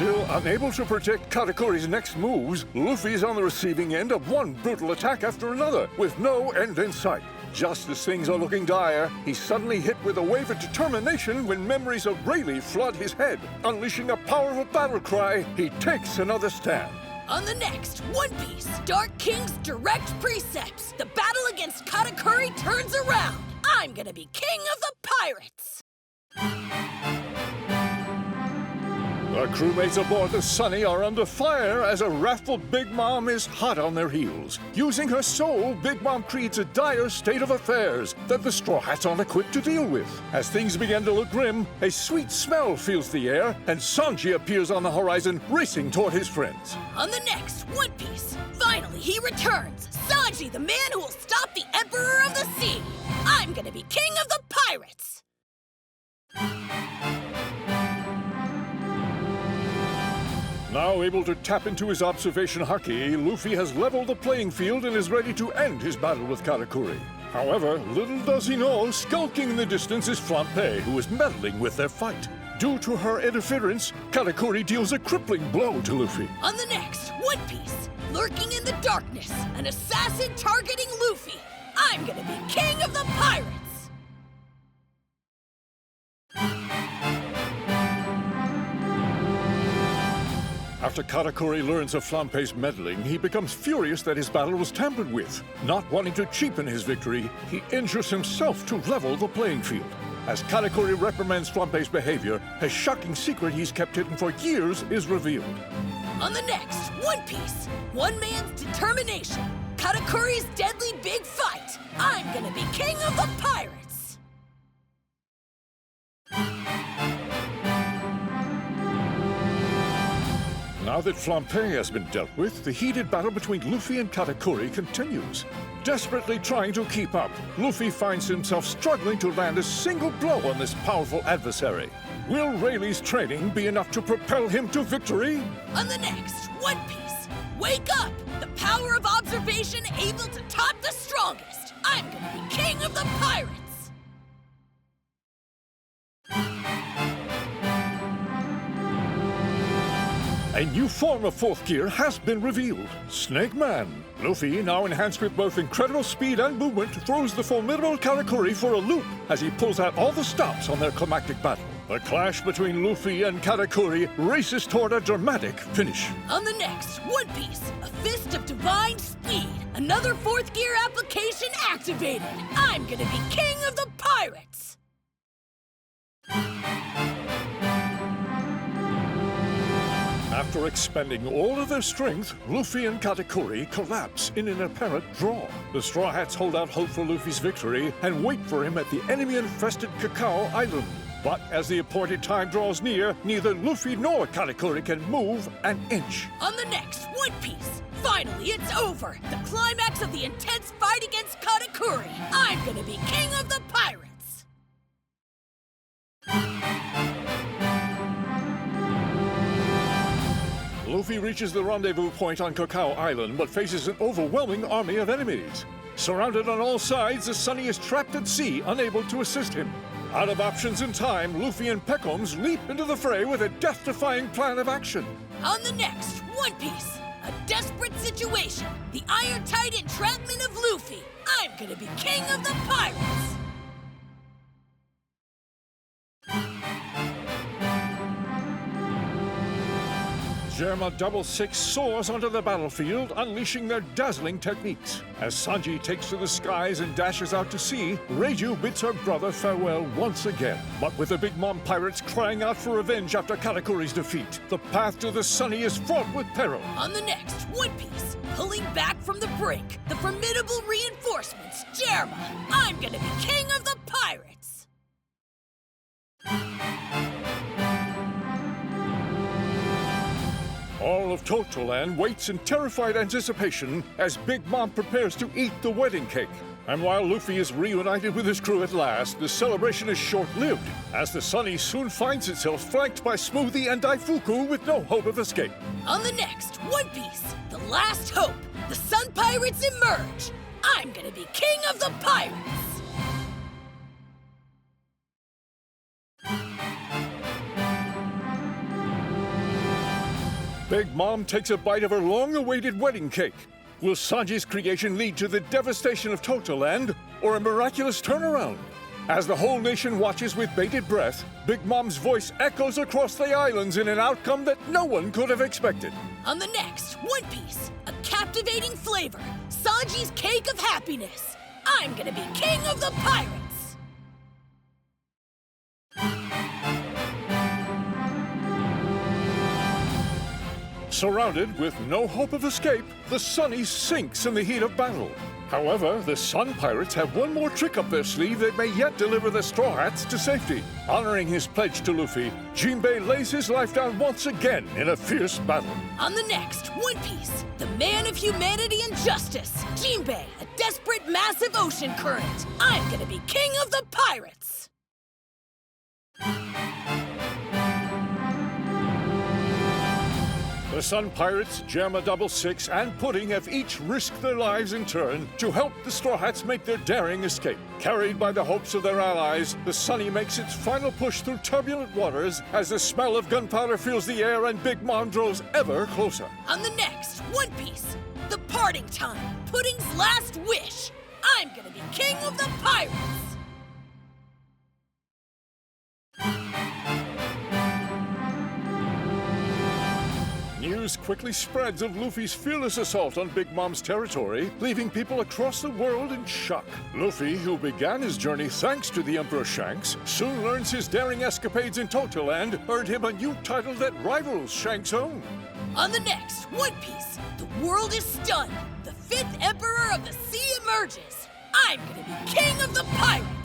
Still unable to predict Katakuri's next moves, Luffy's on the receiving end of one brutal attack after another, with no end in sight. Just as things are looking dire, he's suddenly hit with a wave of determination when memories of Rayleigh flood his head. Unleashing a powerful battle cry, he takes another stand. On the next One Piece, Dark King's direct precepts, the battle against Katakuri turns around. I'm gonna be king of the pirates! The crewmates aboard the Sunny are under fire as a wrathful Big Mom is hot on their heels. Using her soul, Big Mom creates a dire state of affairs that the Straw Hats aren't equipped to deal with. As things begin to look grim, a sweet smell fills the air, and Sanji appears on the horizon, racing toward his friends. On the next One Piece, finally he returns. Sanji, the man who will stop the Emperor of the Sea. I'm gonna be king of the pirates! Now able to tap into his observation haki, Luffy has leveled the playing field and is ready to end his battle with Katakuri. However, little does he know, skulking in the distance is Flampe, who is meddling with their fight. Due to her interference, Katakuri deals a crippling blow to Luffy. On the next One Piece, lurking in the darkness, an assassin targeting Luffy. I'm gonna be king of the pirates! After Katakuri learns of Flampe's meddling, he becomes furious that his battle was tampered with. Not wanting to cheapen his victory, he injures himself to level the playing field. As Katakuri reprimands Flampe's behavior, a shocking secret he's kept hidden for years is revealed. On the next One Piece, one man's determination, Katakuri's deadly big fight. I'm gonna be king of the pirates! Now that Flampe has been dealt with, the heated battle between Luffy and Katakuri continues. Desperately trying to keep up, Luffy finds himself struggling to land a single blow on this powerful adversary. Will Rayleigh's training be enough to propel him to victory? On the next One Piece, wake up! The power of observation able to top the strongest! I'm gonna be king of the pirates! A new form of fourth gear has been revealed. Snakeman. Luffy, now enhanced with both incredible speed and movement, throws the formidable Katakuri for a loop as he pulls out all the stops on their climactic battle. The clash between Luffy and Katakuri races toward a dramatic finish. On the next One Piece, a fist of divine speed. Another fourth gear application activated. I'm gonna be king of the pirates! After expending all of their strength, Luffy and Katakuri collapse in an apparent draw. The Straw Hats hold out hope for Luffy's victory and wait for him at the enemy-infested Cacao Island. But as the appointed time draws near, neither Luffy nor Katakuri can move an inch. On the next One Piece, finally it's over! The climax of the intense fight against Katakuri! I'm gonna be king of the pirates! Luffy reaches the rendezvous point on Cacao Island, but faces an overwhelming army of enemies. Surrounded on all sides, the Sunny is trapped at sea, unable to assist him. Out of options and time, Luffy and Peckham's leap into the fray with a death-defying plan of action. On the next One Piece, a desperate situation. The iron-tight entrapment of Luffy. I'm gonna be king of the pirates! Germa Double Six soars onto the battlefield, unleashing their dazzling techniques. As Sanji takes to the skies and dashes out to sea, Reiju bids her brother farewell once again. But with the Big Mom pirates crying out for revenge after Katakuri's defeat, the path to the Sunny is fraught with peril. On the next One Piece, pulling back from the brink, the formidable reinforcements, Germa. I'm gonna be king of the pirates! All of Totoland waits in terrified anticipation as Big Mom prepares to eat the wedding cake. And while Luffy is reunited with his crew at last, the celebration is short-lived, as the Sunny soon finds itself flanked by Smoothie and Daifuku with no hope of escape. On the next One Piece, the last hope, the Sun Pirates emerge. I'm gonna be king of the pirates! Big Mom takes a bite of her long-awaited wedding cake. Will Sanji's creation lead to the devastation of Totaland, or a miraculous turnaround? As the whole nation watches with bated breath, Big Mom's voice echoes across the islands in an outcome that no one could have expected. On the next One Piece, a captivating flavor, Sanji's cake of happiness. I'm gonna be king of the pirates! Surrounded with no hope of escape, the Sunny sinks in the heat of battle. However, the Sun Pirates have one more trick up their sleeve that may yet deliver the Straw Hats to safety. Honoring his pledge to Luffy, Jinbe lays his life down once again in a fierce battle. On the next One Piece, the man of humanity and justice, Jinbe, a desperate, massive ocean current. I'm gonna be king of the pirates! The Sun Pirates, Germa 66, and Pudding have each risked their lives in turn to help the Straw Hats make their daring escape. Carried by the hopes of their allies, the Sunny makes its final push through turbulent waters as the smell of gunpowder fills the air and Big Mom draws ever closer. On the next One Piece, the parting time, Pudding's last wish. I'm gonna be king of the pirates! News quickly spreads of Luffy's fearless assault on Big Mom's territory, leaving people across the world in shock. Luffy, who began his journey thanks to the Emperor Shanks, soon learns his daring escapades in Totaland earned him a new title that rivals Shanks' own. On the next One Piece, the world is stunned. The 5th Emperor of the Sea emerges. I'm gonna be king of the pirates!